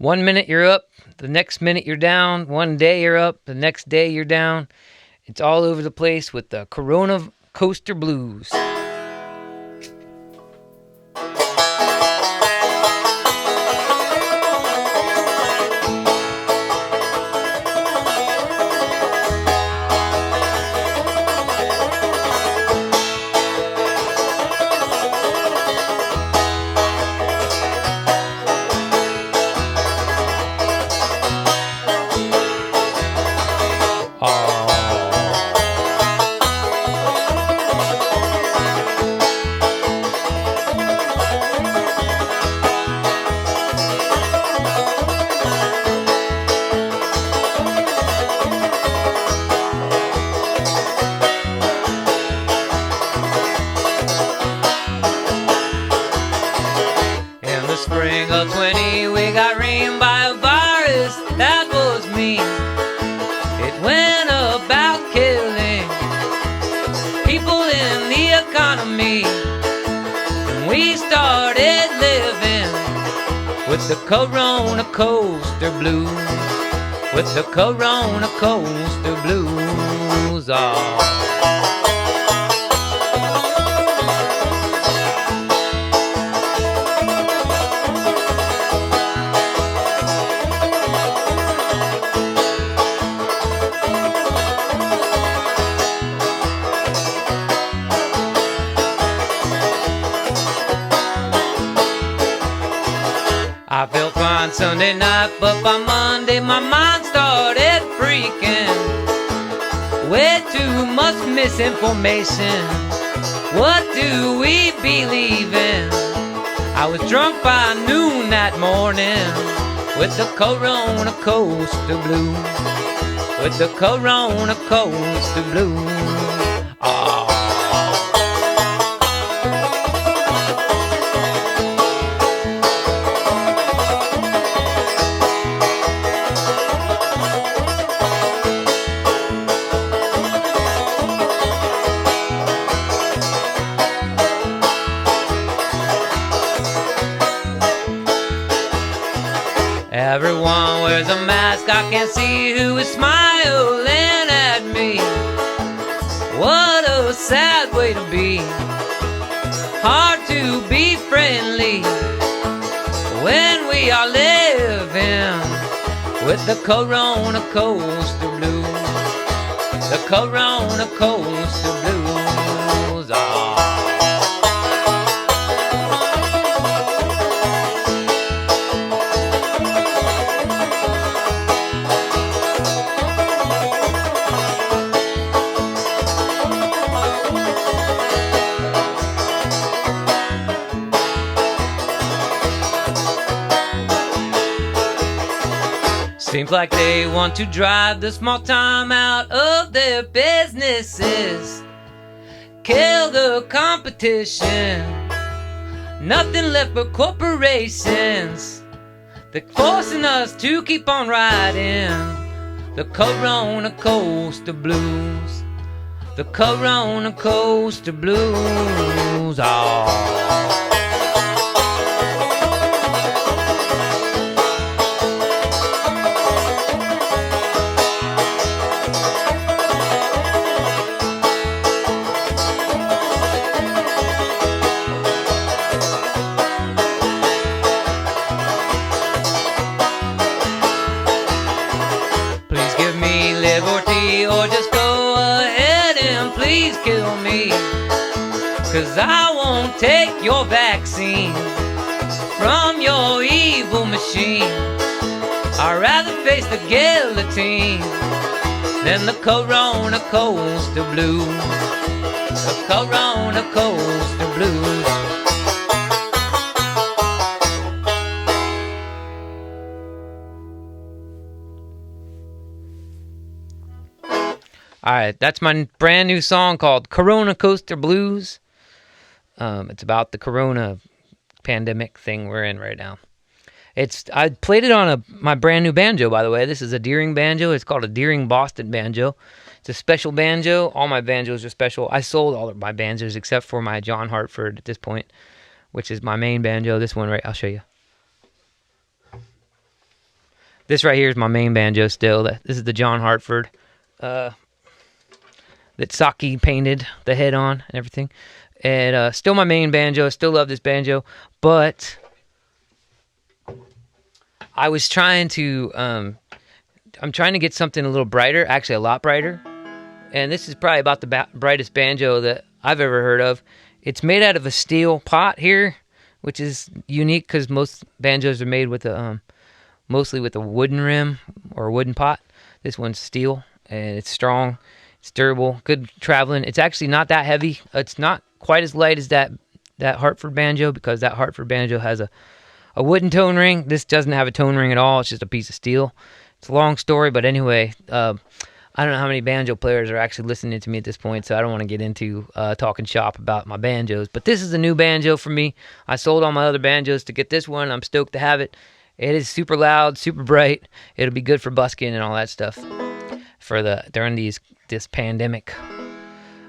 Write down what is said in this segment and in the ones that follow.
1 minute you're up, the next minute you're down. One day you're up, the next day you're down. It's all over the place with the CoronaCoaster Blues. Spring of 20, we got rained by a virus, that was me. It went about killing people in the economy. And we started living with the CoronaCoaster Blues. With the CoronaCoaster Blues. I felt fine Sunday night, but by Monday my mind started freaking. Way too much misinformation. What do we believe in? I was drunk by noon that morning with the CoronaCoaster Blues. With the CoronaCoaster Blues. Everyone wears a mask, I can't see who is smiling at me. What a sad way to be. Hard to be friendly when we are living with the CoronaCoaster Blues. The CoronaCoaster Blues. Seems like they want to drive the small time out of their businesses. Kill the competition. Nothing left but corporations. They're forcing us to keep on riding the CoronaCoaster Blues. The CoronaCoaster Blues. Liberty, or just go ahead and please kill me, 'cause I won't take your vaccine from your evil machine. I'd rather face the guillotine than the CoronaCoaster Blues. The CoronaCoaster Blues. Alright, that's my brand new song called CoronaCoaster Blues. It's about the corona pandemic thing we're in right now. I played it on my brand new banjo, by the way. This is a Deering banjo. It's called a Deering Boston banjo. It's a special banjo. All my banjos are special. I sold all of my banjos except for my John Hartford at this point, which is my main banjo. This one, right? I'll show you. This right here is my main banjo still. This is the John Hartford that Saki painted the head on and everything. And still my main banjo. Still love this banjo. But I was trying to... I'm trying to get something a little brighter. Actually, a lot brighter. And this is probably about the brightest banjo that I've ever heard of. It's made out of a steel pot here, which is unique because most banjos are made with mostly with a wooden rim or a wooden pot. This one's steel, and it's strong, it's durable, good traveling. It's actually not that heavy. It's not quite as light as that Hartford banjo, because that Hartford banjo has a wooden tone ring. This doesn't have a tone ring at all. It's just a piece of steel. It's a long story, but anyway, I don't know how many banjo players are actually listening to me at this point, so I don't want to get into talking shop about my banjos. But this is a new banjo for me. I sold all my other banjos to get this one. I'm stoked to have it. It is super loud, super bright. It'll be good for busking and all that stuff during this pandemic.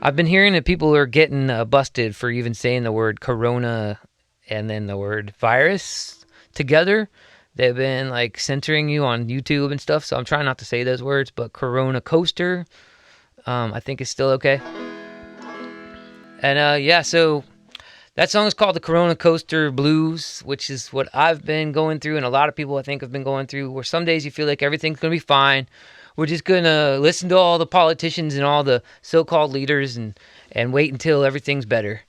I've been hearing that people are getting busted for even saying the word corona and then the word virus together. They've been like censoring you on YouTube and stuff, so I'm trying not to say those words. But CoronaCoaster, I think is still okay. And yeah, so that song is called the CoronaCoaster Blues, which is what I've been going through, and a lot of people I think have been going through, where some days you feel like everything's going to be fine. We're just going to listen to all the politicians and all the so-called leaders and wait until everything's better.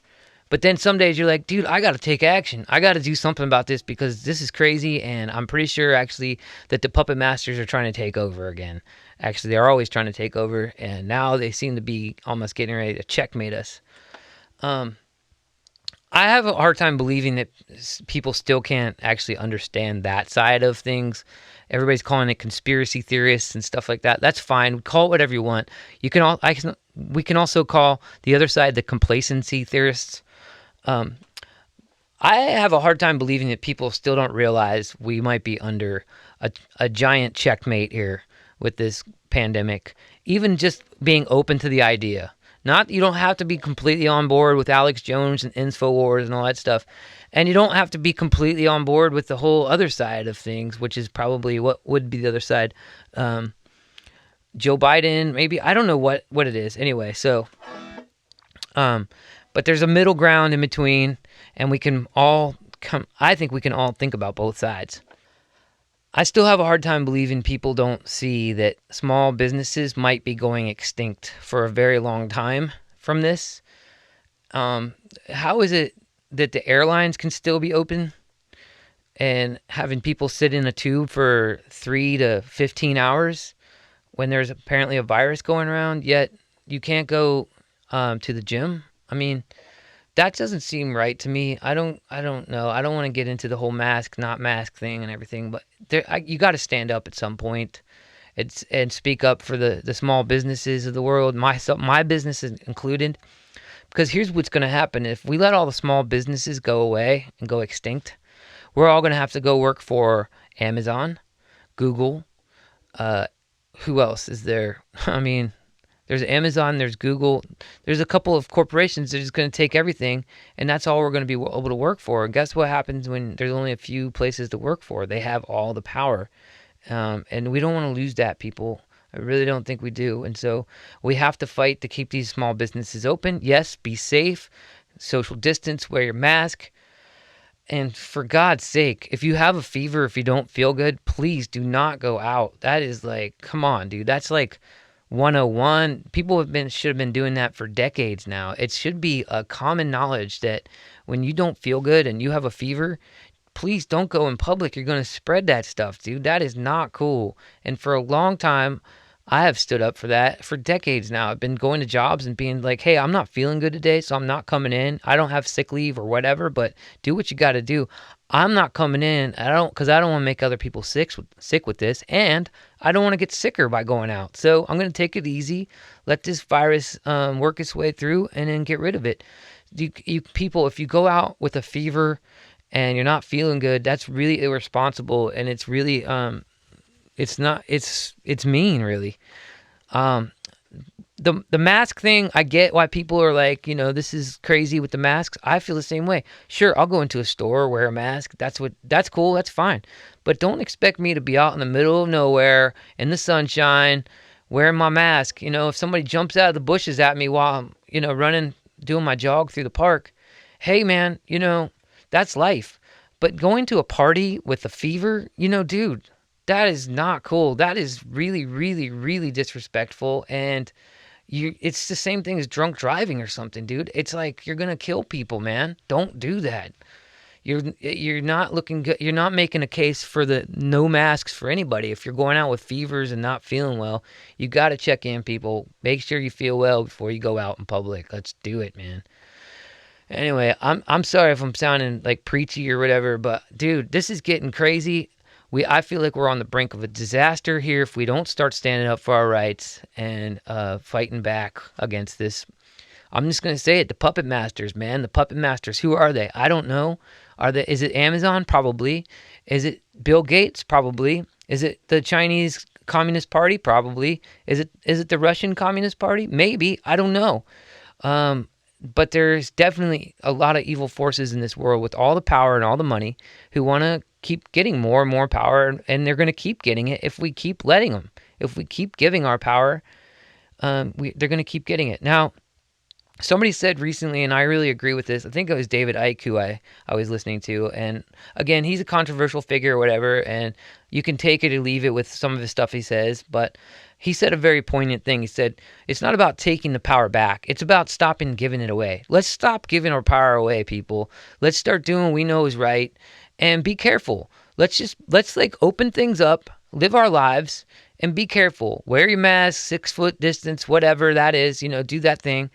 But then some days you're like, dude, I got to take action. I got to do something about this because this is crazy, and I'm pretty sure actually that the puppet masters are trying to take over again. Actually, they're always trying to take over, and now they seem to be almost getting ready to checkmate us. I have a hard time believing that people still can't actually understand that side of things. Everybody's calling it conspiracy theorists and stuff like that. That's fine. Call it whatever you want. We can also call the other side the complacency theorists. I have a hard time believing that people still don't realize we might be under a giant checkmate here with this pandemic. Even just being open to the idea. You don't have to be completely on board with Alex Jones and InfoWars and all that stuff. And you don't have to be completely on board with the whole other side of things, which is probably what would be the other side. Joe Biden, maybe. I don't know what it is. Anyway, so... but there's a middle ground in between, and we can all I think we can all think about both sides. I still have a hard time believing people don't see that small businesses might be going extinct for a very long time from this. How is it that the airlines can still be open and having people sit in a tube for 3 to 15 hours when there's apparently a virus going around, yet you can't go to the gym? I mean, that doesn't seem right to me. I don't know. I don't want to get into the whole mask, not mask thing and everything, but you got to stand up at some point and speak up for the small businesses of the world, my business included. Because here's what's going to happen. If we let all the small businesses go away and go extinct, we're all going to have to go work for Amazon, Google. Who else is there? I mean... There's Amazon, there's Google, there's a couple of corporations that are just going to take everything, and that's all we're going to be able to work for. And guess what happens when there's only a few places to work for? They have all the power. And we don't want to lose that, people. I really don't think we do. And so we have to fight to keep these small businesses open. Yes, be safe, social distance, wear your mask. And for God's sake, if you have a fever, if you don't feel good, please do not go out. That is like, come on, dude. That's like 101. People should have been doing that for decades now. It should be a common knowledge that when you don't feel good and you have a fever, please don't go in public. You're going to spread that stuff, dude. That is not cool. And for a long time, I have stood up for that for decades now. I've been going to jobs and being like, hey, I'm not feeling good today, so I'm not coming in. I don't have sick leave or whatever, but do what you got to do. I'm not coming in. Because I don't want to make other people sick with this, and I don't want to get sicker by going out. So I'm going to take it easy, let this virus work its way through, and then get rid of it. You people, if you go out with a fever and you're not feeling good, that's really irresponsible, and it's really it's mean, really. The mask thing, I get why people are like, this is crazy with the masks. I feel the same way. Sure, I'll go into a store, wear a mask. That's cool. That's fine. but don't expect me to be out in the middle of nowhere in the sunshine wearing my mask. If somebody jumps out of the bushes at me while I'm, running, doing my jog through the park, hey man, that's life. But going to a party with a fever, dude, that is not cool. That is really, really, really disrespectful. And it's the same thing as drunk driving or something, dude. It's like you're gonna kill people, man. Don't do that. You're not looking good. You're not making a case for the no masks for anybody. If you're going out with fevers and not feeling well, you got to check in, people. Make sure you feel well before you go out in public. Let's do it, man. Anyway, I'm sorry if I'm sounding like preachy or whatever, but dude, this is getting crazy. I feel like we're on the brink of a disaster here if we don't start standing up for our rights and fighting back against this. I'm just gonna say it: the puppet masters, man. The puppet masters. Who are they? I don't know. Is it Amazon? Probably. Is it Bill Gates? Probably. Is it the Chinese Communist Party? Probably. Is it the Russian Communist Party? Maybe. I don't know. But there's definitely a lot of evil forces in this world with all the power and all the money who want to keep getting more and more power, and they're going to keep getting it if we keep letting them. If we keep giving our power, they're going to keep getting it. Now, somebody said recently, and I really agree with this, I think it was David Icke who I was listening to, and again, he's a controversial figure or whatever, and you can take it or leave it with some of the stuff he says, but he said a very poignant thing. He said, it's not about taking the power back. It's about stopping giving it away. Let's stop giving our power away, people. Let's start doing what we know is right, and be careful. Let's open things up, live our lives, and be careful. Wear your mask, 6 foot distance, whatever that is, do that thing.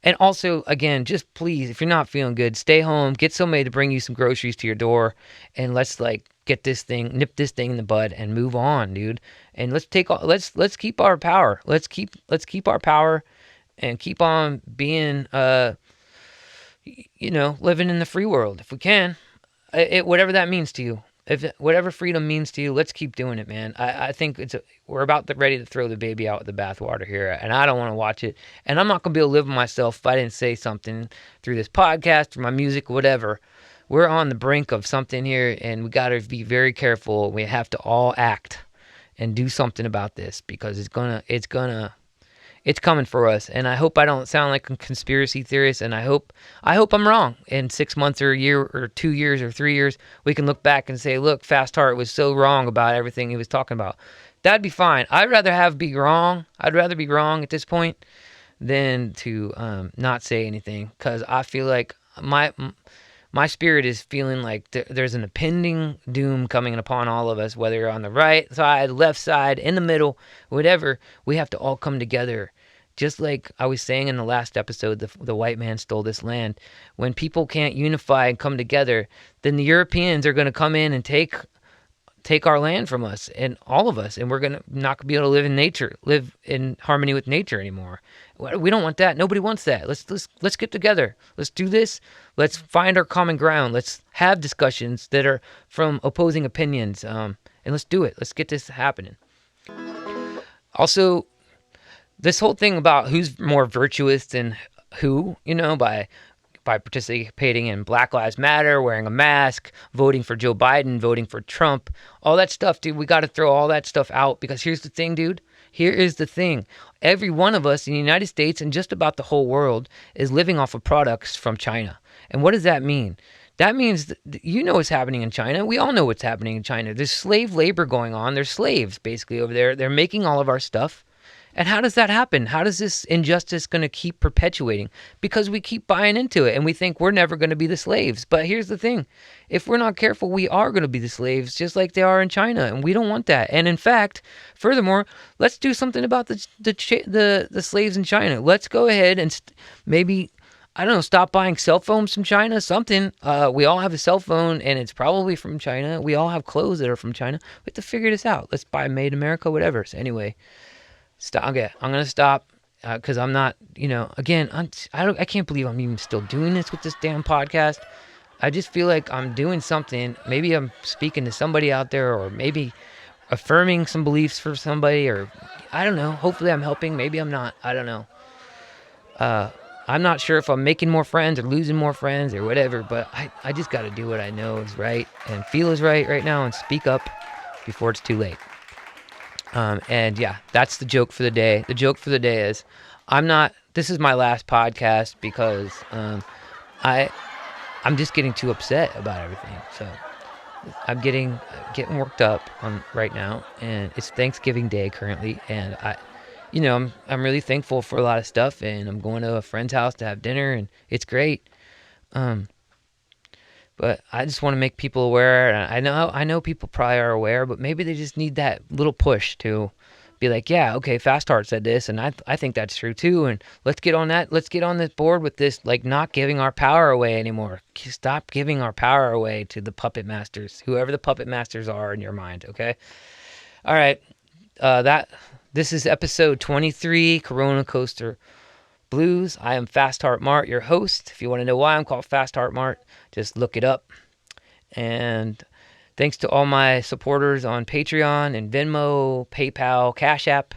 And also, again, just please, if you're not feeling good, stay home, get somebody to bring you some groceries to your door, and let's nip this thing in the bud and move on, dude. And let's keep our power. Let's keep our power and keep on being, living in the free world if we can. Whatever that means to you. Whatever freedom means to you, let's keep doing it, man. I think we're ready to throw the baby out with the bathwater here, and I don't want to watch it. And I'm not going to be able to live with myself if I didn't say something through this podcast, through my music, whatever. We're on the brink of something here, and we got to be very careful. We have to all act and do something about this because it's coming for us. And I hope I don't sound like a conspiracy theorist, and I hope I'm wrong. In 6 months or a year or 2 years or 3 years, we can look back and say, look, Fast Heart was so wrong about everything he was talking about. That'd be fine. I'd rather be wrong at this point than to not say anything, because I feel like my spirit is feeling like there's an impending doom coming upon all of us, whether you're on the right side, left side, in the middle, whatever. We have to all come together. Just like I was saying in the last episode, the white man stole this land. When people can't unify and come together, then the Europeans are going to come in and take our land from us, and all of us, and we're going to not be able to live in harmony with nature anymore. We don't want that. Nobody wants that. Let's get together. Let's do this. Let's find our common ground. Let's have discussions that are from opposing opinions, and let's do it. Let's get this happening. Also, this whole thing about who's more virtuous than who, by participating in Black Lives Matter, wearing a mask, voting for Joe Biden, voting for Trump, all that stuff, dude, we got to throw all that stuff out, because here's the thing, dude. Here is the thing. Every one of us in the United States and just about the whole world is living off of products from China. And what does that mean? That means what's happening in China. We all know what's happening in China. There's slave labor going on. There's slaves basically over there. They're making all of our stuff. And how does that happen? How does this injustice going to keep perpetuating? Because we keep buying into it and we think we're never going to be the slaves. But here's the thing. If we're not careful, we are going to be the slaves just like they are in China. And we don't want that. And in fact, furthermore, let's do something about the slaves in China. Let's go ahead and maybe, I don't know, stop buying cell phones from China, something. We all have a cell phone and it's probably from China. We all have clothes that are from China. We have to figure this out. Let's buy Made in America, whatever. So anyway. Okay, I'm going to stop because I'm not, again, I can't believe I'm even still doing this with this damn podcast. I just feel like I'm doing something. Maybe I'm speaking to somebody out there, or maybe affirming some beliefs for somebody, or I don't know. Hopefully I'm helping. Maybe I'm not. I don't know. I'm not sure if I'm making more friends or losing more friends or whatever, but I just got to do what I know is right and feel is right now and speak up before it's too late. And yeah, that's the joke for the day. The joke for the day is this is my last podcast because I'm just getting too upset about everything. So I'm getting worked up on right now, and it's Thanksgiving Day currently, and I'm really thankful for a lot of stuff, and I'm going to a friend's house to have dinner, and it's great. But I just want to make people aware, and I know people probably are aware, but maybe they just need that little push to be like, yeah, okay, Fast Heart said this, and I think that's true too, and let's get on that. Let's get on this board with this, like, not giving our power away anymore. Stop giving our power away to the puppet masters, whoever the puppet masters are in your mind, okay? All right, this is episode 23, CoronaCoaster Blues. I am Fast Heart Mart, your host. If you want to know why I'm called Fast Heart Mart, just look it up. And thanks to all my supporters on Patreon and Venmo, PayPal, Cash App,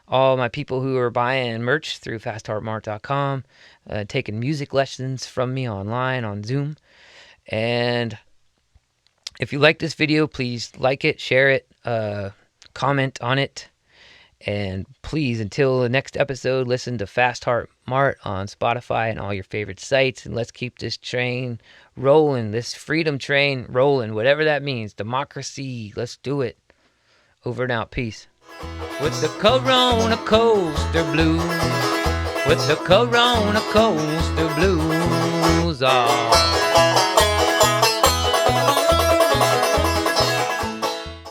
all my people who are buying merch through fastheartmart.com, taking music lessons from me online on Zoom. And if you like this video, please like it, share it, comment on it. And please, until the next episode, listen to Fast Heart Mart on Spotify and all your favorite sites. And let's keep this train rolling, this freedom train rolling, whatever that means. Democracy, let's do it. Over and out. Peace. With the CoronaCoaster Blues. With the CoronaCoaster Blues. Oh.